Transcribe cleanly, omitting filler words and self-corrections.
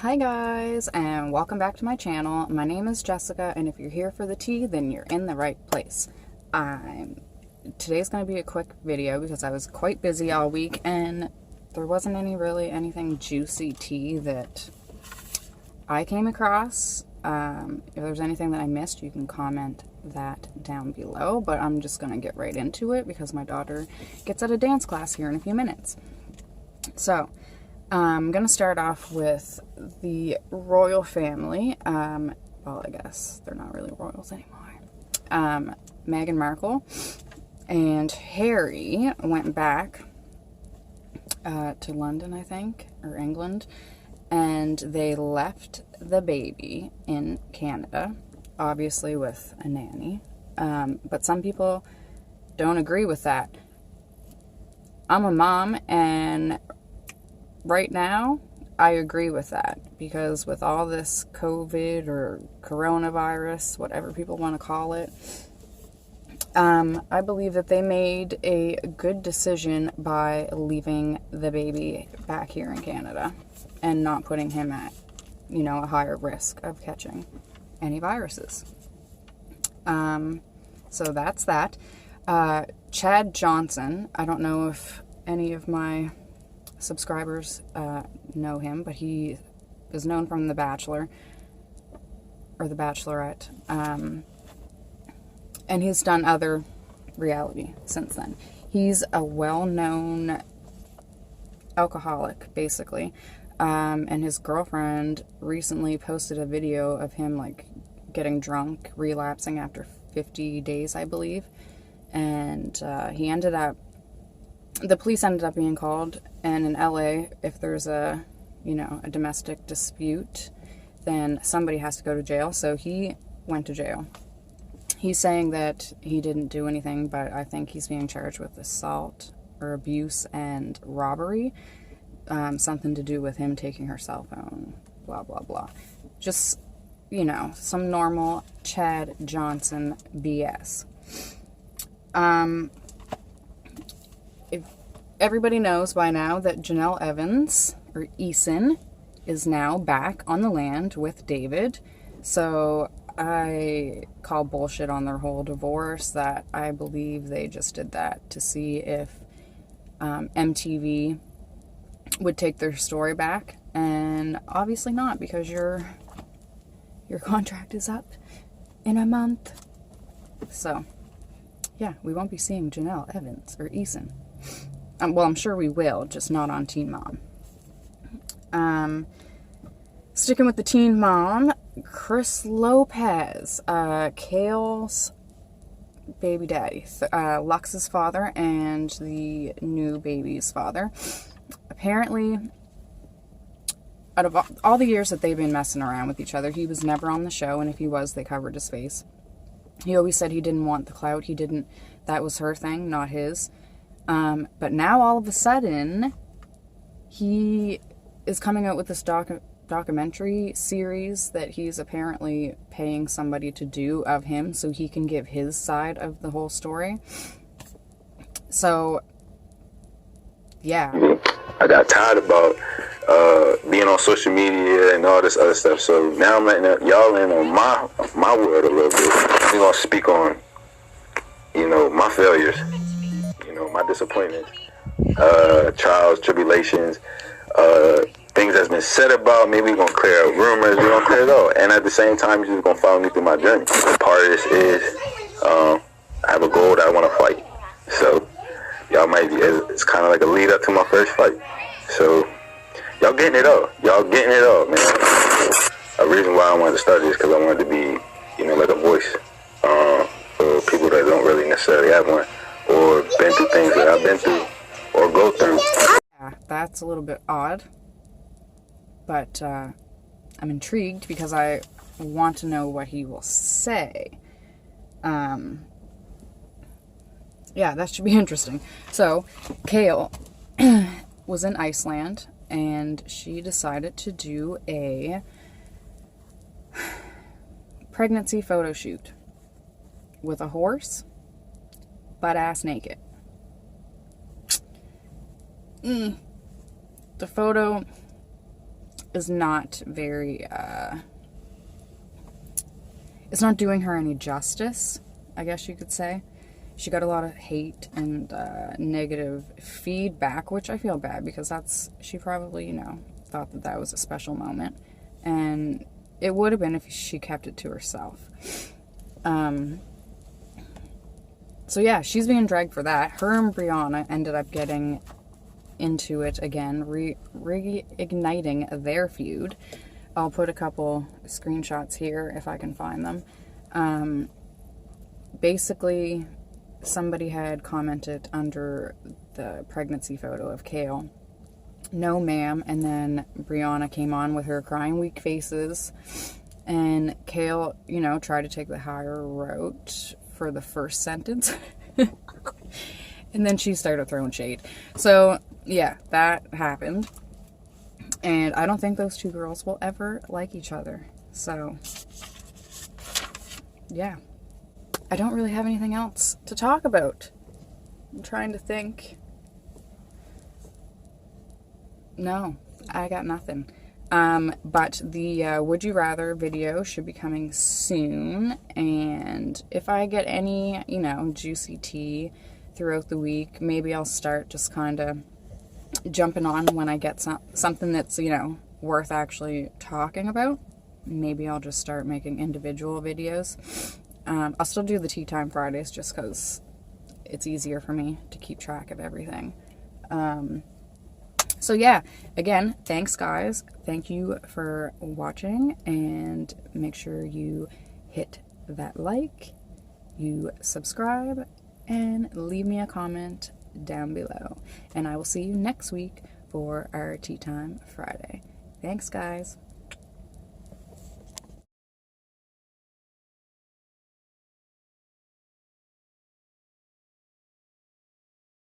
Hi guys, and welcome back to my channel. My name is Jessica, and if you're here for the tea, then you're in the right place. Today's going to be a quick video because I was quite busy all week and there wasn't anything juicy tea that I came across. If there's anything that I missed, you can comment that down below, but I'm just going to get right into it because my daughter gets at a dance class here in a few minutes. So, I'm going to start off with the royal family. Well, I guess they're not really royals anymore. Meghan Markle and Harry went back to London, I think, or England, and they left the baby in Canada, obviously with a nanny. But some people don't agree with that. I'm a mom, and right now, I agree with that, because with all this COVID or coronavirus, whatever people want to call it, I believe that they made a good decision by leaving the baby back here in Canada and not putting him at, a higher risk of catching any viruses. So that's that. Chad Johnson, I don't know if any of my subscribers know him, but he is known from The Bachelor or The Bachelorette, and he's done other reality since then. He's a well-known alcoholic, basically, and his girlfriend recently posted a video of him getting drunk, relapsing after 50 days, I believe, and the police ended up being called, and in LA, if there's a domestic dispute, then somebody has to go to jail, so he went to jail. He's saying that he didn't do anything, but I think he's being charged with assault or abuse and robbery, something to do with him taking her cell phone, blah, blah, blah. Just, some normal Chad Johnson BS. If everybody knows by now that Janelle Evans, or Eason, is now back on the land with David. So I call bullshit on their whole divorce, that I believe they just did that to see if MTV would take their story back. And obviously not, because your contract is up in a month. So, yeah, we won't be seeing Janelle Evans or Eason. Well, I'm sure we will, just not on Teen Mom. Sticking with the Teen Mom, Chris Lopez, Kail's baby daddy, Lux's father, and the new baby's father. Apparently, out of all the years that they've been messing around with each other, he was never on the show, and if he was, they covered his face. He always said he didn't want the clout. That was her thing, not his. But now all of a sudden, he is coming out with this documentary series that he's apparently paying somebody to do of him so he can give his side of the whole story. So, yeah. I got tired about being on social media and all this other stuff. So now I'm letting y'all in on my world a little bit. I'm going to speak on, my failures. My disappointments, trials, tribulations, things that's been said about me. We're going to clear up rumors. We're going to clear it all. And at the same time, you're just going to follow me through my journey. Part of this is I have a goal that I want to fight. So y'all might be, it's kind of like a lead up to my first fight. So y'all getting it up. Y'all getting it up, man. A reason why I wanted to start this is because I wanted to be, like a voice for people that don't really necessarily have one, or been through things that I've been through, or go through. Yeah, that's a little bit odd, but I'm intrigued because I want to know what he will say. Yeah, that should be interesting. So, Kail was in Iceland, and she decided to do a pregnancy photo shoot with a horse, butt-ass naked. The photo is not very, it's not doing her any justice, I guess you could say. She got a lot of hate and negative feedback, which I feel bad because she probably, you know, thought that that was a special moment. And it would have been if she kept it to herself. So yeah, she's being dragged for that. Her and Brianna ended up getting into it again, reigniting their feud. I'll put a couple screenshots here if I can find them. Basically, somebody had commented under the pregnancy photo of Kail, "No ma'am," and then Brianna came on with her crying weak faces, and Kail, you know, tried to take the higher road for the first sentence. And then she started throwing shade. So yeah, that happened. And I don't think those two girls will ever like each other. So yeah, I don't really have anything else to talk about. I'm trying to think. No, I got nothing. But the Would You Rather video should be coming soon. And if I get any, you know, juicy tea throughout the week, maybe I'll start just kind of jumping on when I get something that's, you know, worth actually talking about. Maybe I'll just start making individual videos. I'll still do the Tea Time Fridays just because it's easier for me to keep track of everything. So yeah, again, thanks guys. Thank you for watching, and make sure you hit that like, you subscribe, and leave me a comment down below. And I will see you next week for our Tea Time Friday. Thanks guys.